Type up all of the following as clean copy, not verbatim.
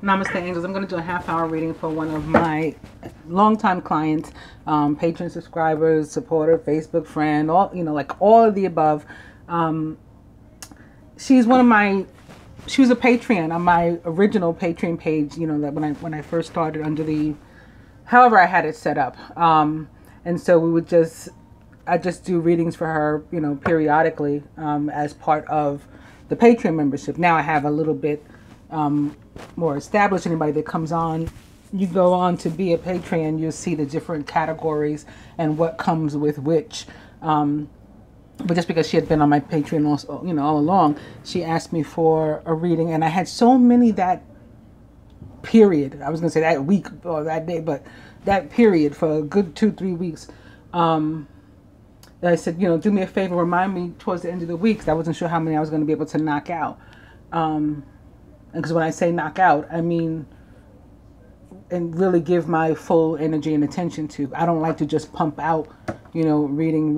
Namaste, angels. I'm going to do a half-hour reading for one of my longtime clients, patron subscribers, supporter, Facebook friend, all, you know, like all of the above. She was a Patreon on my original Patreon page, you know, that when I first started under the, however I had it set up. And so I just do readings for her, you know, periodically, as part of the Patreon membership. Now I have a little bit, more established. Anybody that comes on, you go on to be a Patreon, you'll see the different categories and what comes with which. But just because she had been on my Patreon also, you know, all along, she asked me for a reading, and I had so many that period. I was going to say that week or that day, but that period for a good 2-3 weeks. I said, you know, do me a favor, remind me towards the end of the week, 'cause I wasn't sure how many I was going to be able to knock out. Because when I say knock out, I mean, and really give my full energy and attention to. I don't like to just pump out, you know, reading,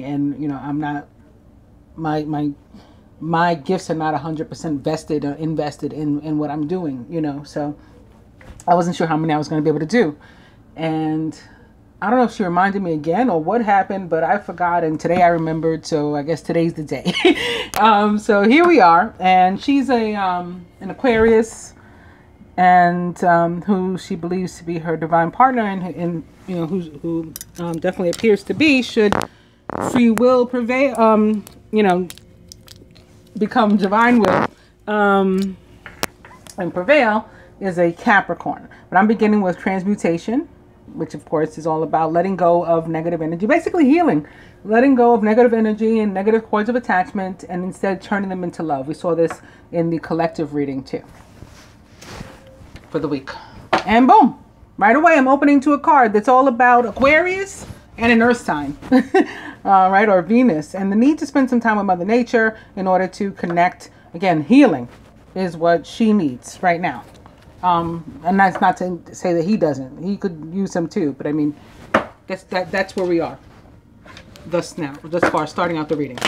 and, you know, I'm not, my gifts are not 100% vested or invested in what I'm doing, you know. So I wasn't sure how many I was going to be able to do. And I don't know if she reminded me again or what happened, but I forgot, and today I remembered, so I guess today's the day. So here we are, and she's an Aquarius, and who she believes to be her divine partner, and you know, who definitely appears to be, should free will prevail, you know, become divine will, and prevail, is a Capricorn. But I'm beginning with transmutation, which of course is all about letting go of negative energy, basically healing, letting go of negative energy and negative cords of attachment, and instead turning them into love. We saw this in the collective reading too for the week. And boom, right away I'm opening to a card that's all about Aquarius and an earth sign, right, or Venus, and the need to spend some time with Mother Nature in order to connect. Again, healing is what she needs right now. And that's not to say that he doesn't. He could use them too. But I mean, that's where we are. Thus far, starting out the reading.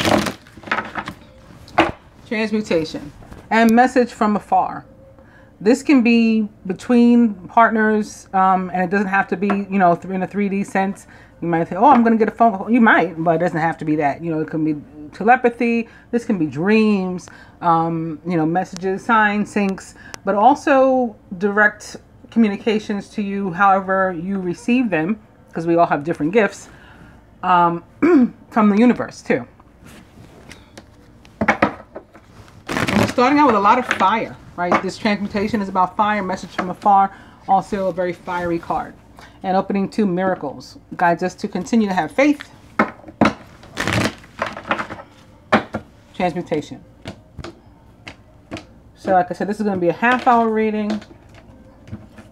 Transmutation. And message from afar. This can be between partners, and it doesn't have to be, you know, in a 3D sense. You might think, oh, I'm going to get a phone call. You might, but it doesn't have to be that. You know, it can be telepathy. This can be dreams, you know, messages, signs, syncs, but also direct communications to you, however you receive them, because we all have different gifts, from the universe too. And we're starting out with a lot of fire, right? This transmutation is about fire, message from afar, also a very fiery card. And opening to miracles guides us to continue to have faith. Transmutation. So like I said, this is going to be a half-hour reading,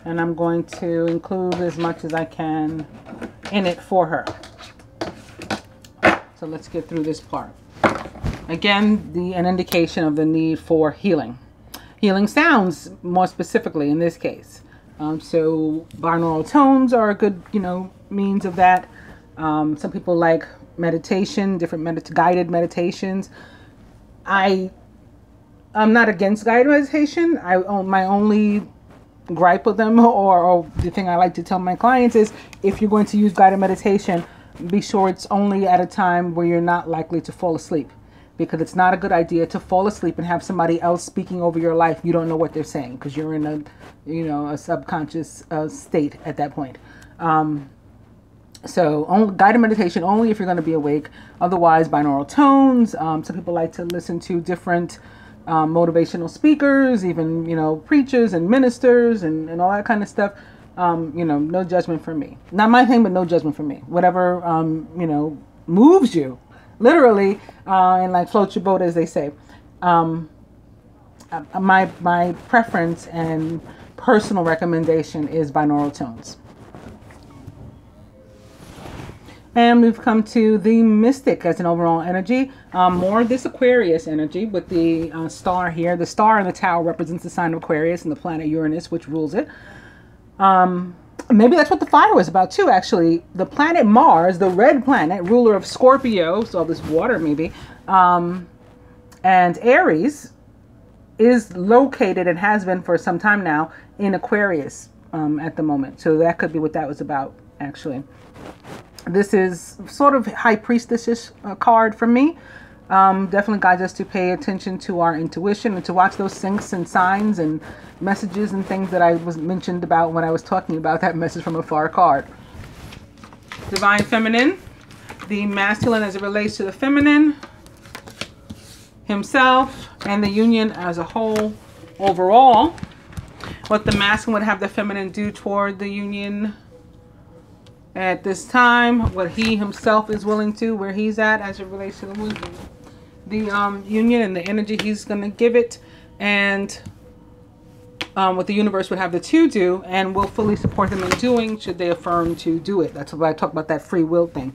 and I'm going to include as much as I can in it for her. So let's get through this part. Again, an indication of the need for healing. Healing sounds, more specifically in this case. So binaural tones are a good, you know, means of that. Some people like meditation, different guided meditations. I'm not against guided meditation. My only gripe with them, or the thing I like to tell my clients is, if you're going to use guided meditation, be sure it's only at a time where you're not likely to fall asleep, because it's not a good idea to fall asleep and have somebody else speaking over your life. You don't know what they're saying because you're in a, you know, a subconscious state at that point. So guided meditation only if you're going to be awake. Otherwise, binaural tones. Some people like to listen to different motivational speakers, even, you know, preachers and ministers and all that kind of stuff. You know, no judgment from me. Not my thing, but no judgment from me. Whatever, you know, moves you, literally, and like floats your boat, as they say. My preference and personal recommendation is binaural tones. And we've come to the mystic as an overall energy. More of this Aquarius energy with the star here. The star in the tower represents the sign of Aquarius and the planet Uranus, which rules it. Maybe that's what the fire was about too, actually. The planet Mars, the red planet, ruler of Scorpio, so this water maybe, and Aries, is located and has been for some time now in Aquarius at the moment. So that could be what that was about, actually. This is sort of high priestess card for me. Definitely guides us to pay attention to our intuition and to watch those syncs and signs and messages and things that I was mentioned about when I was talking about that message from afar card. Divine Feminine, the masculine as it relates to the feminine, himself, and the union as a whole overall. What the masculine would have the feminine do toward the union at this time, what he himself is willing to, where he's at as it relates to the union and the energy he's going to give it, and what the universe would have the two do, and will fully support them in doing should they affirm to do it. That's why I talk about that free will thing.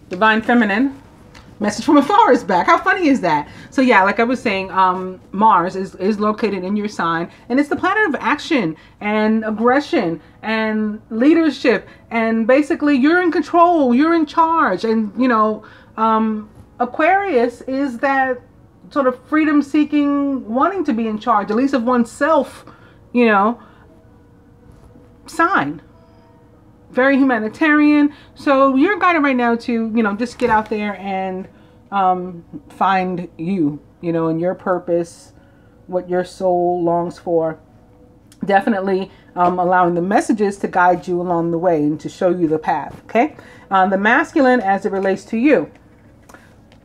Divine Feminine, message from afar is back. How funny is that? So yeah, like I was saying, Mars is located in your sign, and it's the planet of action and aggression and leadership, and basically you're in control, you're in charge. And you know, Aquarius is that sort of freedom seeking, wanting to be in charge, at least of oneself, you know, sign. Very humanitarian. So you're guided right now to, you know, just get out there and find you, you know, and your purpose, what your soul longs for. Definitely allowing the messages to guide you along the way and to show you the path. Okay. The masculine as it relates to you.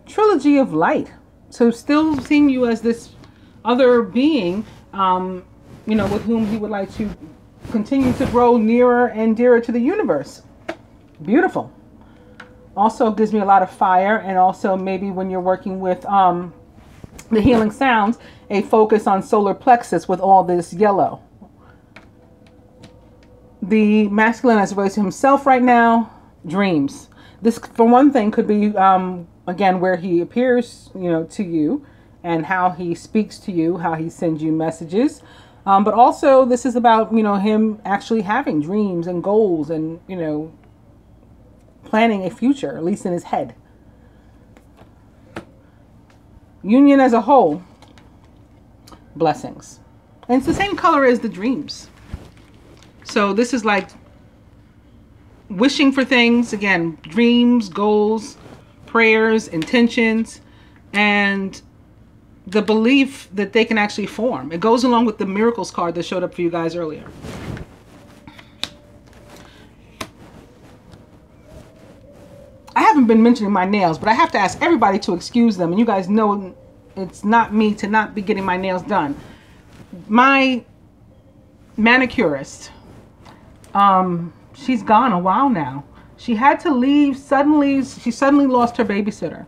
Trilogy of light. So still seeing you as this other being, you know, with whom he would like to continue to grow nearer and dearer to the universe. Beautiful. Also gives me a lot of fire, and also maybe when you're working with the healing sounds, a focus on solar plexus with all this yellow. The masculine as it relates to himself right now, dreams. This, for one thing, could be again where he appears, you know, to you, and how he speaks to you, how he sends you messages. But also this is about, you know, him actually having dreams and goals and, you know, planning a future, at least in his head. Union as a whole, blessings. And it's the same color as the dreams. So this is like wishing for things, again, dreams, goals, prayers, intentions, and the belief that they can actually form. It goes along with the miracles card that showed up for you guys earlier. I haven't been mentioning my nails, but I have to ask everybody to excuse them. And you guys know it's not me to not be getting my nails done. My manicurist, she's gone a while now. She had to leave suddenly. She suddenly lost her babysitter.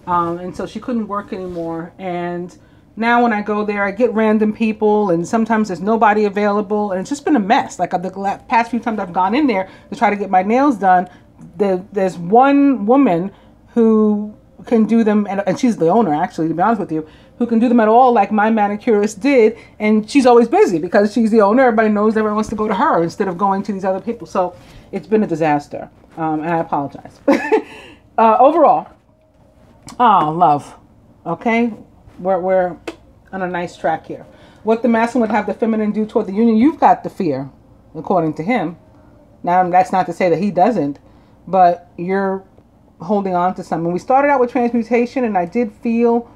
And so she couldn't work anymore. And now when I go there, I get random people, and sometimes there's nobody available, and it's just been a mess. Like the past few times I've gone in there to try to get my nails done, there's one woman who can do them, and she's the owner, actually, to be honest with you, who can do them at all like my manicurist did. And she's always busy because she's the owner. Everybody knows everyone wants to go to her instead of going to these other people. So it's been a disaster, and I apologize. Overall, oh, love. Okay, we're on a nice track here. What the masculine would have the feminine do toward the union, you've got the fear, according to him. Now, that's not to say that he doesn't, but you're holding on to something. We started out with transmutation, and I did feel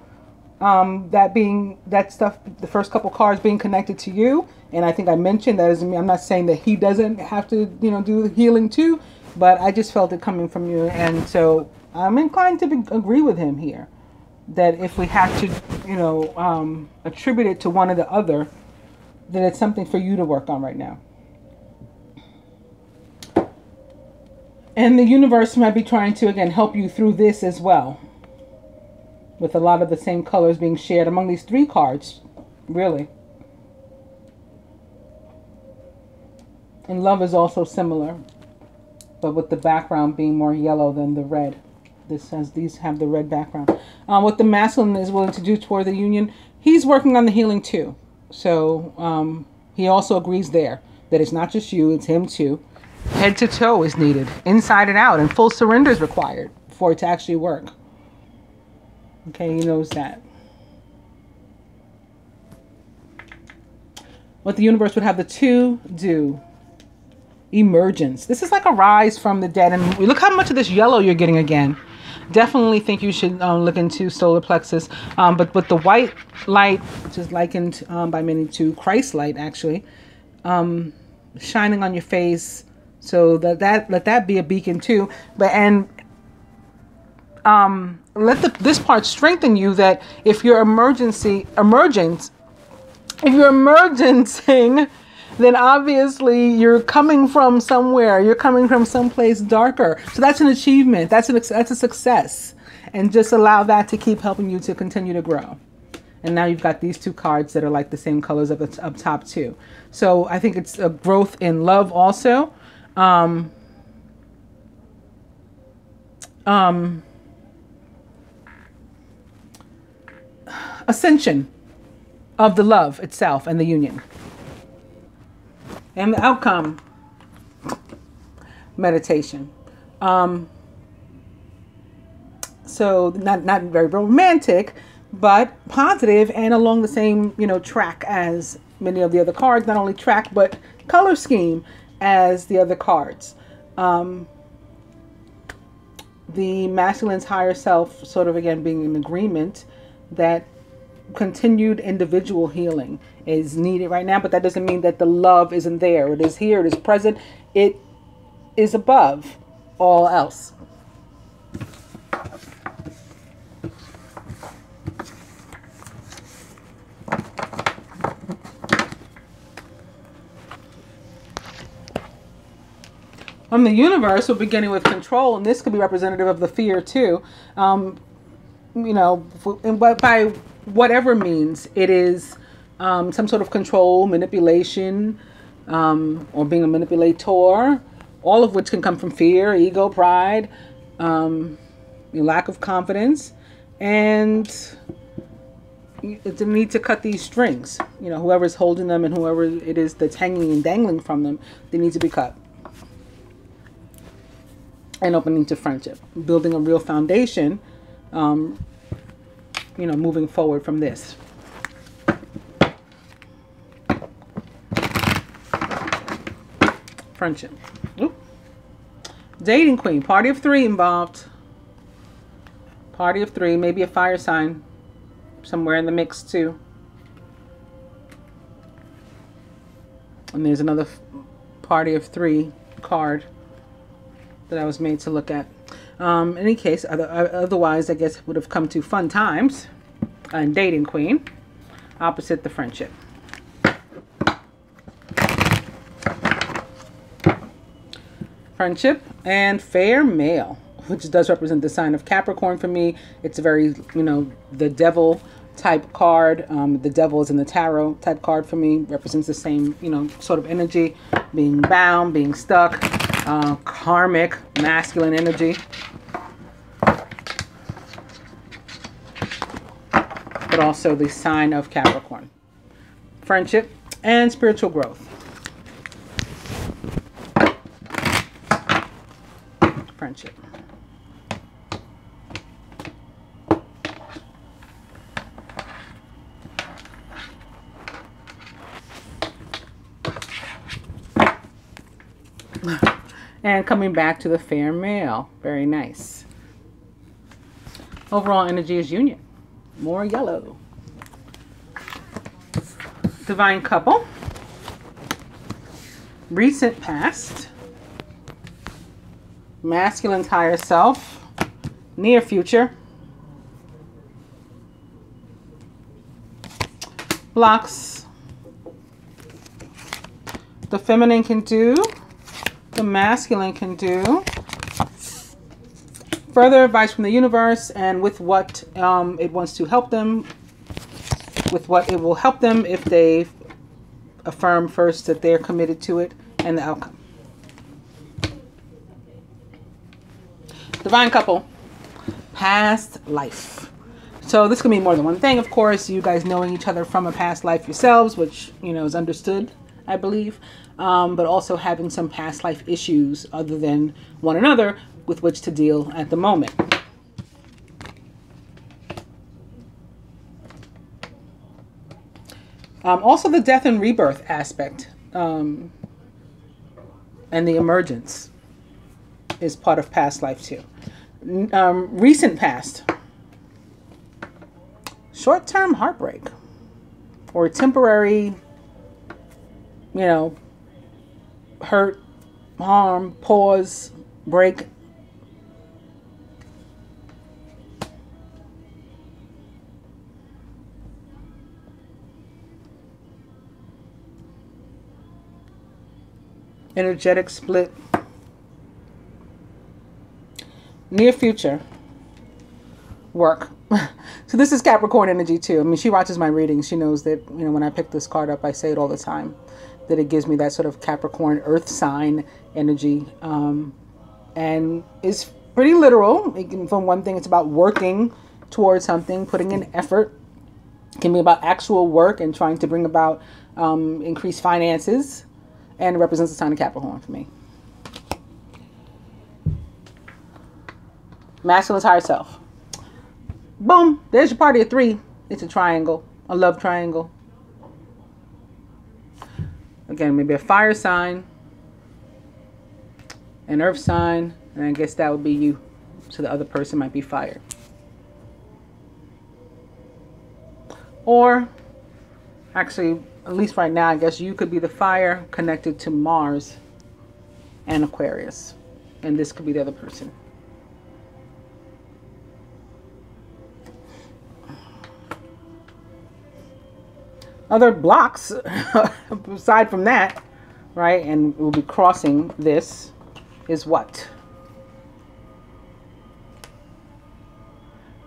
that stuff, the first couple cards being connected to you, and I think I mentioned that doesn't mean, I'm not saying that he doesn't have to, you know, do the healing too, but I just felt it coming from you, and so I'm inclined to agree with him here, that if we have to, you know, attribute it to one or the other, then it's something for you to work on right now. And the universe might be trying to, again, help you through this as well, with a lot of the same colors being shared among these three cards, really. And love is also similar, but with the background being more yellow than the red. These have the red background. What the masculine is willing to do toward the union, he's working on the healing too. So he also agrees there that it's not just you, it's him too. Head to toe is needed, inside and out, and full surrender is required for it to actually work. Okay, he knows that. What the universe would have the two do. Emergence. This is like a rise from the dead. And look how much of this yellow you're getting again. Definitely think you should look into solar plexus. But with the white light, which is likened by many to Christ light, actually, shining on your face, so let that be a beacon too. But let this part strengthen you, that if you're emergencing, then obviously you're coming from somewhere. You're coming from someplace darker. So that's an achievement. That's a success. And just allow that to keep helping you to continue to grow. And now you've got these two cards that are like the same colors up top too. So I think it's a growth in love also. Ascension of the love itself and the union. And the outcome, meditation. So not very romantic, but positive and along the same, track as many of the other cards. Not only track, but color scheme as the other cards. The masculine's higher self sort of, again, being in agreement that continued individual healing is needed right now, but that doesn't mean that the love isn't there. It is here, it is present, it is above all else. From the universe, we're beginning with control, and this could be representative of the fear too. By whatever means, it is some sort of control, manipulation, or being a manipulator, all of which can come from fear, ego, pride, lack of confidence, and it's a need to cut these strings. Whoever's holding them and whoever it is that's hanging and dangling from them, they need to be cut. And opening to friendship, building a real foundation, moving forward from this. Friendship. Ooh. Dating queen. Party of three involved. Party of three. Maybe a fire sign somewhere in the mix too. And there's another party of three card that I was made to look at. In any case, otherwise, I guess would have come to fun times and dating queen, opposite the friendship. Friendship and fair male, which does represent the sign of Capricorn for me. It's a very, the devil type card. The devil is in the tarot type card for me. Represents the same, sort of energy, being bound, being stuck. Karmic masculine energy, but also the sign of Capricorn. Friendship and spiritual growth. Friendship. And coming back to the fair male. Very nice. Overall energy is union. More yellow. Divine couple. Recent past. Masculine's higher self. Near future. Blocks. The feminine can do. The masculine can do. Further advice from the universe, and with what it wants to help them, with what it will help them if they affirm first that they're committed to it, and the outcome. Divine couple. Past life. So this can be more than one thing, of course. You guys knowing each other from a past life yourselves, which, is understood, I believe. But also having some past life issues other than one another with which to deal at the moment. Also the death and rebirth aspect, and the emergence is part of past life too. Recent past, short-term heartbreak, or temporary, hurt, harm, pause, break. Energetic split. Near future work. So this is Capricorn energy too. I mean, she watches my readings. She knows that, when I pick this card up, I say it all the time, that it gives me that sort of Capricorn earth sign energy. And it's pretty literal. From one thing, it's about working towards something, putting in effort. It can be about actual work and trying to bring about increased finances. And it represents the sign of Capricorn for me. Masculine's higher self. Boom. There's your party of three. It's a triangle. A love triangle. Again, maybe a fire sign. An earth sign. And I guess that would be you. So the other person might be fire. Or, actually, at least right now, I guess you could be the fire connected to Mars and Aquarius. And this could be the other person. Other blocks, aside from that, right, and we'll be crossing this, is what?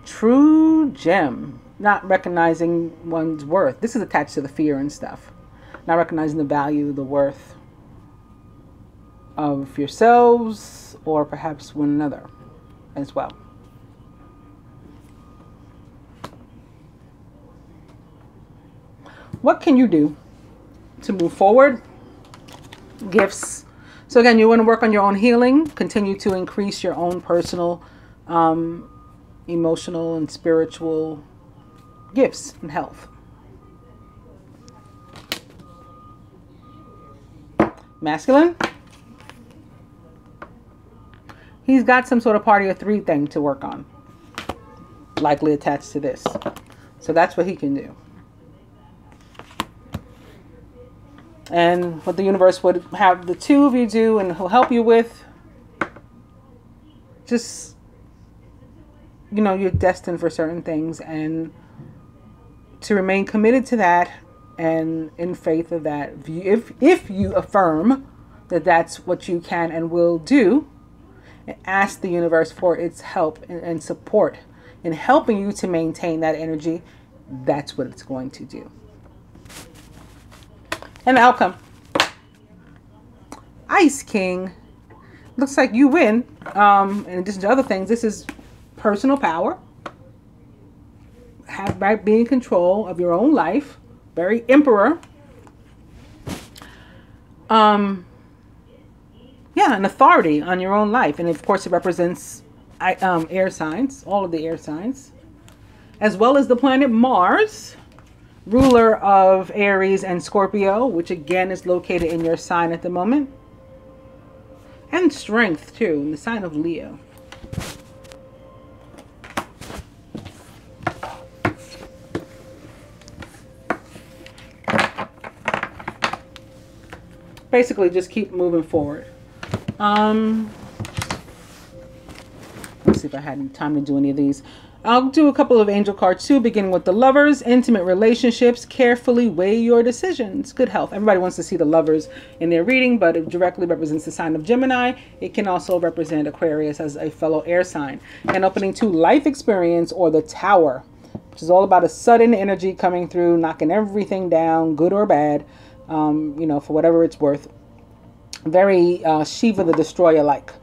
True gem. Not recognizing one's worth. This is attached to the fear and stuff. Not recognizing the value, the worth of yourselves or perhaps one another as well. What can you do to move forward? Gifts. So again, you want to work on your own healing. Continue to increase your own personal, emotional and spiritual gifts and health. Masculine. He's got some sort of party of three thing to work on. Likely attached to this. So that's what he can do. And what the universe would have the two of you do and he'll help you with. Just, you're destined for certain things, and to remain committed to that and in faith of that. If you affirm that that's what you can and will do, and ask the universe for its help and support in helping you to maintain that energy, that's what it's going to do. And the outcome. Ice King. Looks like you win. In addition to other things, this is personal power. Being in control of your own life. Very emperor. Yeah, an authority on your own life. And of course it represents air signs. All of the air signs. As well as the planet Mars. Ruler of Aries and Scorpio, which again is located in your sign at the moment. And strength too, in the sign of Leo. Basically just keep moving forward. Let's see if I had time to do any of these. I'll do a couple of angel cards too, beginning with the Lovers. Intimate relationships. Carefully weigh your decisions. Good health. Everybody wants to see the Lovers in their reading, but it directly represents the sign of Gemini. It can also represent Aquarius as a fellow air sign. And opening to life experience, or the Tower, which is all about a sudden energy coming through, knocking everything down, good or bad, for whatever it's worth. Very Shiva the Destroyer-like.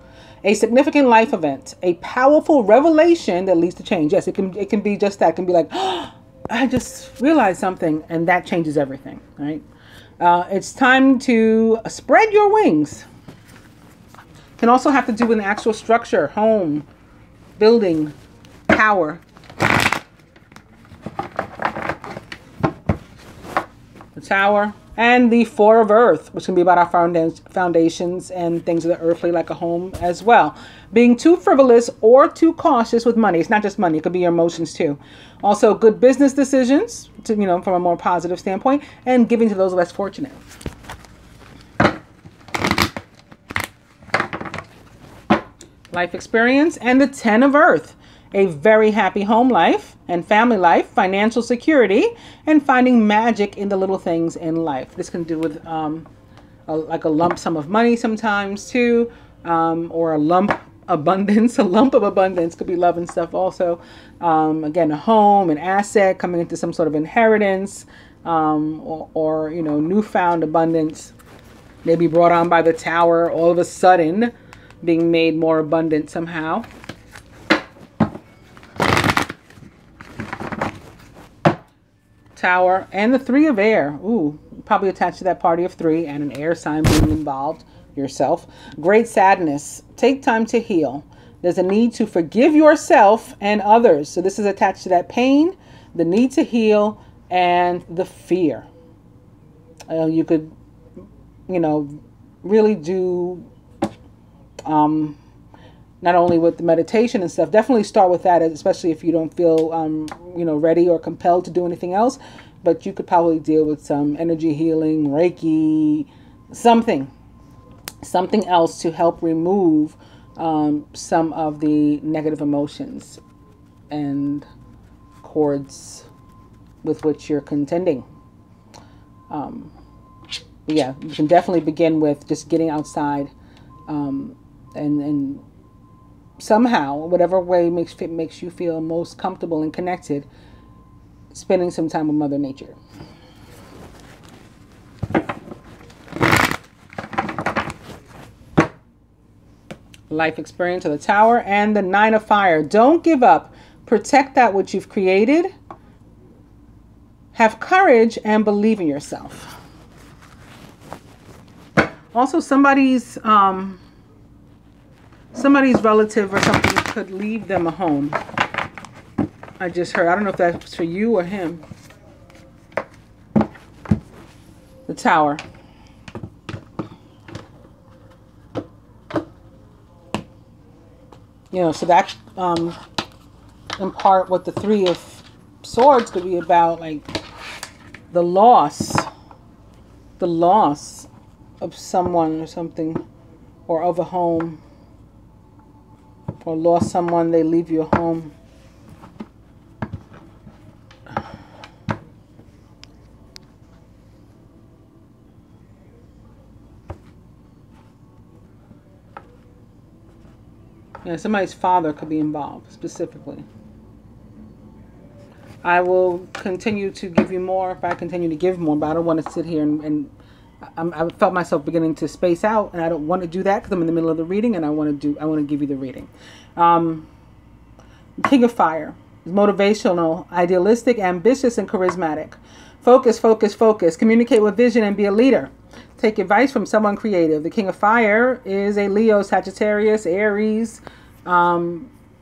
A significant life event, a powerful revelation that leads to change. Yes, it can be just that. It can be like, oh, I just realized something, and that changes everything, right? It's time to spread your wings. Can also have to do with an actual structure, home, building, power. the Tower, and the Four of Earth, which can be about our foundations and things of the earthly, like a home as well. Being too frivolous or too cautious with money. It's not just money. It could be your emotions too. Also, good business decisions, to, from a more positive standpoint, and giving to those less fortunate. Life experience and the Ten of Earth. A very happy home life and family life, financial security, and finding magic in the little things in life. This can do with like a lump sum of money sometimes too, or a lump abundance. A lump of abundance could be love and stuff also. Again, a home, an asset coming into some sort of inheritance, or newfound abundance, maybe brought on by the Tower all of a sudden, being made more abundant somehow. Tower and the Three of Air. Ooh, probably attached to that party of three and an air sign being involved, yourself. Great sadness. Take time to heal. There's a need to forgive yourself and others. So this is attached to that pain, the need to heal, and the fear. You could, really do, not only with the meditation and stuff, definitely start with that, especially if you don't feel, ready or compelled to do anything else. But you could probably deal with some energy healing, Reiki, something else to help remove some of the negative emotions and cords with which you're contending. Yeah, you can definitely begin with just getting outside, and somehow, whatever way makes you feel most comfortable and connected, spending some time with Mother Nature. Life experience of the Tower and the Nine of Fire. Don't give up. Protect that which you've created. Have courage and believe in yourself. Also, somebody's relative or something could leave them a home. I just heard. I don't know if that's for you or him. The Tower. So that in part what the Three of Swords could be about, like the loss of someone or something, or of a home, or lost someone, they leave you a home. Somebody's father could be involved specifically. I will continue to give you more if I continue to give more, but I don't want to sit here and I felt myself beginning to space out, and I don't want to do that because I'm in the middle of the reading, and I want to give you the reading. King of Fire is motivational, idealistic, ambitious, and charismatic. Focus, focus, focus. Communicate with vision and be a leader. Take advice from someone creative. The King of Fire is a Leo, Sagittarius, Aries,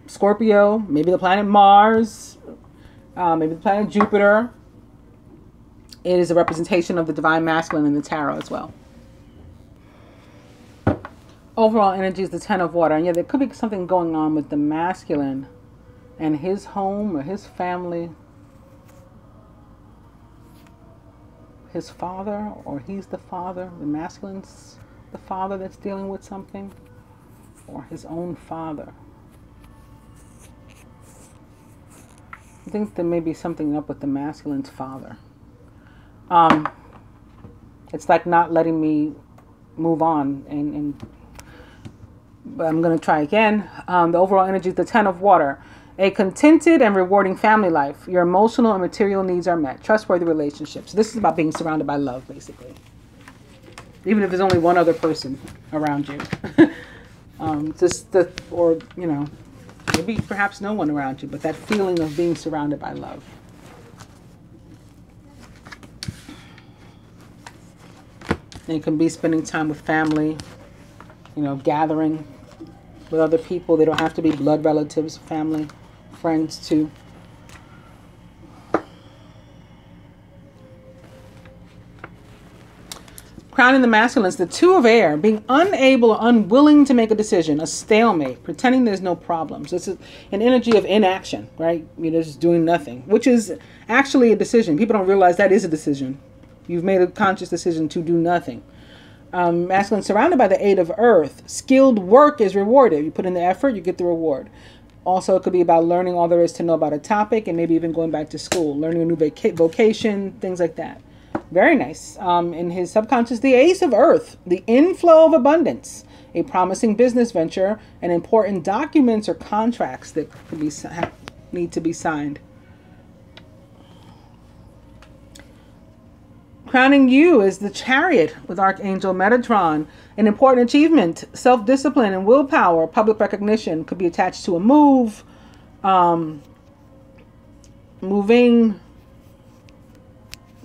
Scorpio, maybe the planet Mars, maybe the planet Jupiter. It is a representation of the divine masculine in the tarot as well. Overall energy is the Ten of Water. And yeah, there could be something going on with the masculine and his home or his family. His father, or he's the father. The masculine's the father that's dealing with something. Or his own father. I think there may be something up with the masculine's father. It's like not letting me move on, but I'm going to try again. The overall energy is the Ten of Water. A contented and rewarding family life. Your emotional and material needs are met. Trustworthy relationships. This is about being surrounded by love, basically. Even if there's only one other person around you. Maybe perhaps no one around you, but that feeling of being surrounded by love. And it can be spending time with family, gathering with other people. They don't have to be blood relatives, family, friends too. Crowning the masculine is the Two of Air, being unable or unwilling to make a decision, a stalemate, pretending there's no problems. It's an energy of inaction, right? You're just doing nothing, which is actually a decision. People don't realize that is a decision. You've made a conscious decision to do nothing. Masculine surrounded by the Eight of Earth. Skilled work is rewarded. You put in the effort, you get the reward. Also, it could be about learning all there is to know about a topic and maybe even going back to school, learning a new vocation, things like that. Very nice. In his subconscious, the Ace of Earth, the inflow of abundance, a promising business venture, and important documents or contracts that could be need to be signed. Crowning you is the Chariot with Archangel Metatron, an important achievement, self-discipline and willpower, public recognition, could be attached to a move, moving,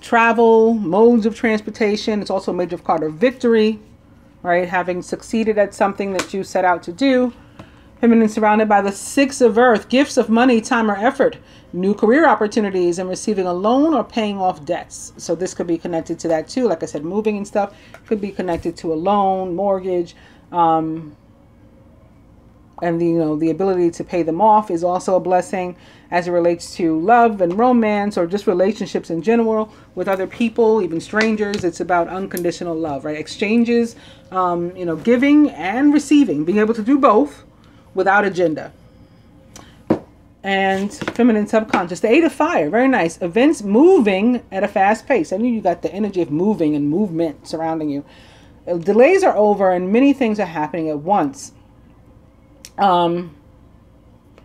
travel, modes of transportation. It's also a major card of victory, right? Having succeeded at something that you set out to do. Feminine surrounded by the Six of Earth, gifts of money, time, or effort, new career opportunities, and receiving a loan or paying off debts. So this could be connected to that too. Like I said, moving and stuff could be connected to a loan, mortgage, and the ability to pay them off is also a blessing as it relates to love and romance, or just relationships in general with other people, even strangers. It's about unconditional love, right? Exchanges, giving and receiving, being able to do both without agenda. And feminine subconscious, the Eight of Fire, very nice. Events moving at a fast pace. I knew you got the energy of moving and movement surrounding you. Delays are over and many things are happening at once.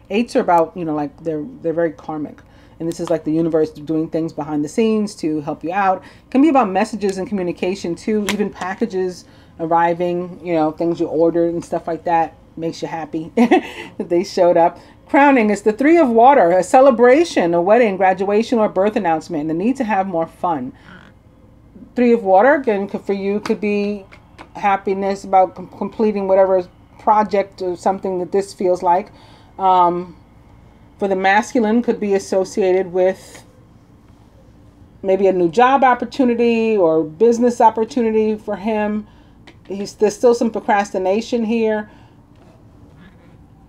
Eights are about, like they're very karmic. And this is like the universe doing things behind the scenes to help you out. It can be about messages and communication too, even packages arriving, things you ordered and stuff like that. Makes you happy that they showed up. Crowning is the Three of Water, a celebration, a wedding, graduation, or birth announcement, and the need to have more fun. Three of Water, again, for you, could be happiness about completing whatever project or something that this feels like. For the masculine, could be associated with maybe a new job opportunity or business opportunity for him. There's still some procrastination here.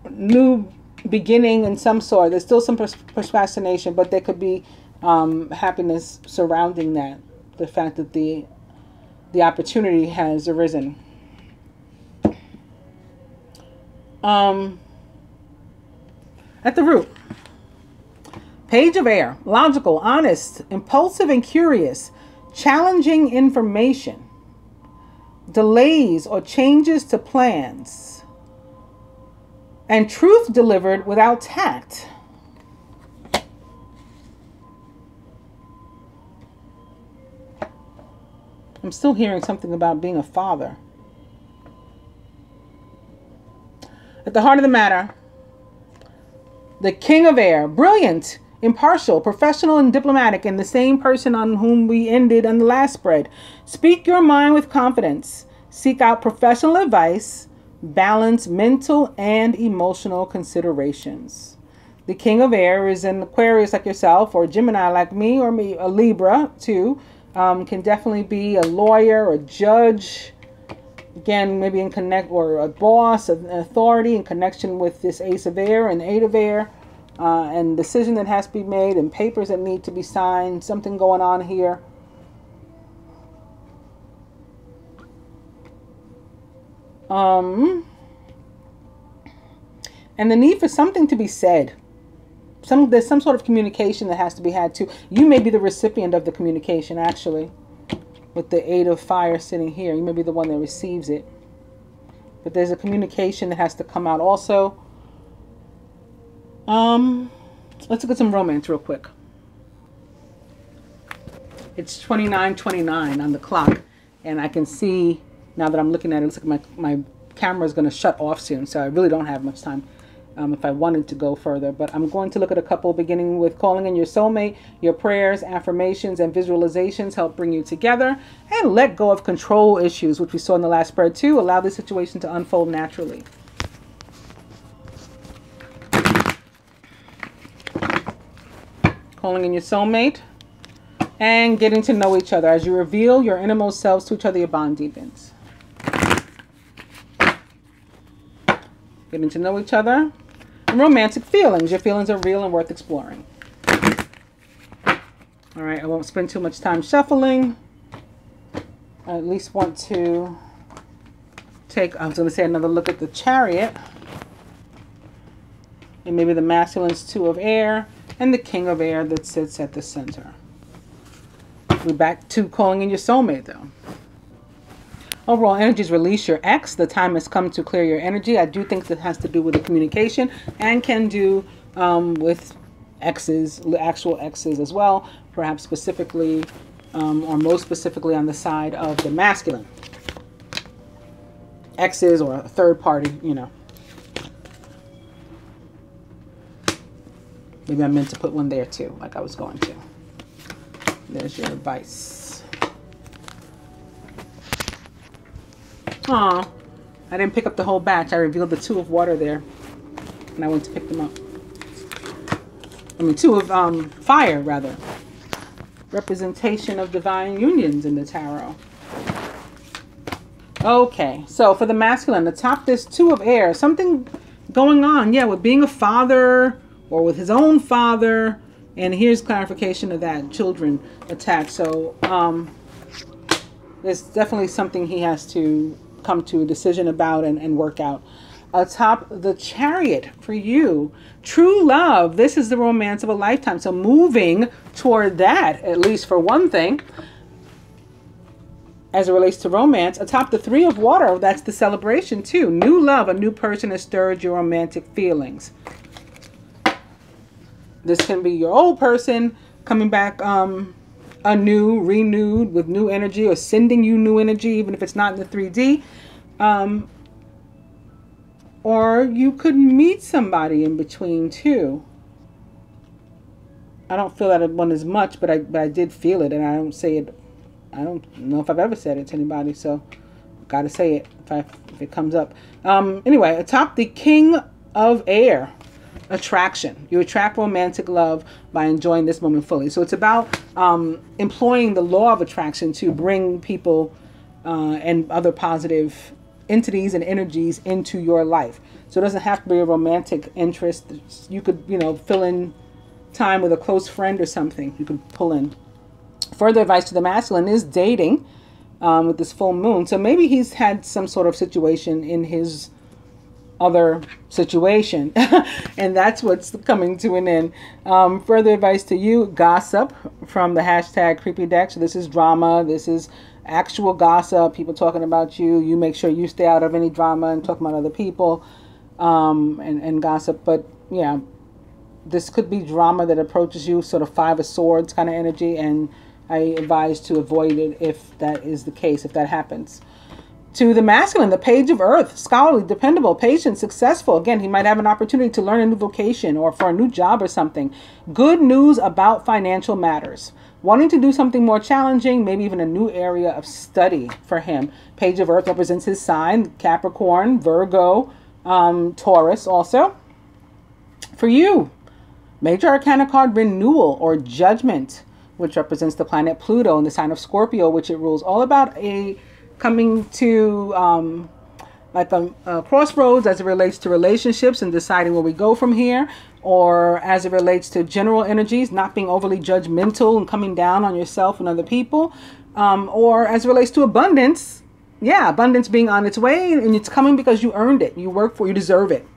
New beginning in some sort. There's still some procrastination, but there could be happiness surrounding that. The fact that the opportunity has arisen. At the root, Page of Air, logical, honest, impulsive, and curious, challenging information, delays or changes to plans, and truth delivered without tact. I'm still hearing something about being a father. At the heart of the matter, the King of Air, brilliant, impartial, professional, and diplomatic, and the same person on whom we ended on the last spread. Speak your mind with confidence. Seek out professional advice. Balance mental and emotional considerations. The King of Air is an Aquarius like yourself, or Gemini like me, or a Libra too. Can definitely be a lawyer, a judge, again, maybe in connect, or a boss, an authority in connection with this Ace of Air and Eight of Air, and decision that has to be made and papers that need to be signed. Something going on here. And the need for something to be said. There's some sort of communication that has to be had too. You may be the recipient of the communication, actually, with the Eight of Fire sitting here. You may be the one that receives it. But there's a communication that has to come out also. Let's look at some romance real quick. It's 29:29 on the clock, and I can see now that I'm looking at it, it looks like my camera is going to shut off soon, so I really don't have much time if I wanted to go further. But I'm going to look at a couple, beginning with calling in your soulmate. Your prayers, affirmations, and visualizations help bring you together, and let go of control issues, which we saw in the last spread too. Allow the situation to unfold naturally. Calling in your soulmate. and getting to know each other. As you reveal your innermost selves to each other, your bond deepens. Getting to know each other. And romantic feelings. Your feelings are real and worth exploring. All right, I won't spend too much time shuffling. I at least want to take, I was going to say, another look at the Chariot. And maybe the masculine's Two of Air and the King of Air that sits at the center. We're back to calling in your soulmate, though. Overall energies, release your ex. The time has come to clear your energy. I do think that has to do with the communication and can do with exes, actual exes as well. Perhaps specifically or most specifically on the side of the masculine. Exes or a third party, you know. Maybe I meant to put one there too, like I was going to. There's your advice. Aw, I didn't pick up the whole batch. I revealed the Two of Water there, and I went to pick them up. I mean, Two of Fire, rather. Representation of divine unions in the tarot. Okay, so for the masculine, atop this Two of Air, something going on, yeah, with being a father or with his own father. And here's clarification of that, children attached. So there's definitely something he has to come to a decision about and work out. Atop the Chariot for you, true love. This is the romance of a lifetime. So moving toward that, at least for one thing, as it relates to romance. Atop the Three of Water, that's the celebration too. New love, a new person has stirred your romantic feelings. This can be your old person coming back anew, renewed with new energy, or sending you new energy, even if it's not in the 3D. Or you could meet somebody in between too. I don't feel that one as much, but I did feel it, and I don't say it. I don't know if I've ever said it to anybody, so gotta say it if it comes up. Anyway, atop the King of Air. Attraction. You attract romantic love by enjoying this moment fully. So it's about employing the law of attraction to bring people and other positive entities and energies into your life. So it doesn't have to be a romantic interest. You could, you know, fill in time with a close friend or something. You could pull in. Further advice to the masculine is dating with this full moon. So maybe he's had some sort of situation in his other situation and that's what's coming to an end. Further advice to you, gossip from the hashtag creepy deck. So this is drama, this is actual gossip, people talking about you. You make sure you stay out of any drama and talk about other people and gossip. But yeah, this could be drama that approaches you, sort of Five of Swords kind of energy, and I advise to avoid it if that is the case, if that happens. To the masculine, the Page of Earth, scholarly, dependable, patient, successful. Again, he might have an opportunity to learn a new vocation or for a new job or something. Good news about financial matters. Wanting to do something more challenging, maybe even a new area of study for him. Page of Earth represents his sign, Capricorn, Virgo, Taurus also. For you, Major Arcana card, Renewal or Judgment, which represents the planet Pluto and the sign of Scorpio, which it rules. All about a coming to like a crossroads as it relates to relationships and deciding where we go from here, or as it relates to general energies, not being overly judgmental and coming down on yourself and other people, or as it relates to abundance. Yeah, abundance being on its way, and it's coming because you earned it. You work for it, you deserve it.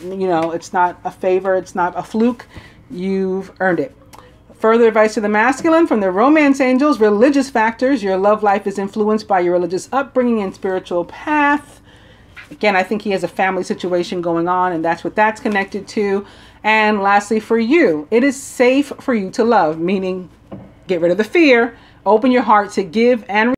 You know, it's not a favor, it's not a fluke. You've earned it. Further advice to the masculine from the romance angels, religious factors. Your love life is influenced by your religious upbringing and spiritual path. Again, I think he has a family situation going on, and that's what that's connected to. And lastly, for you, it is safe for you to love, meaning get rid of the fear, open your heart to give and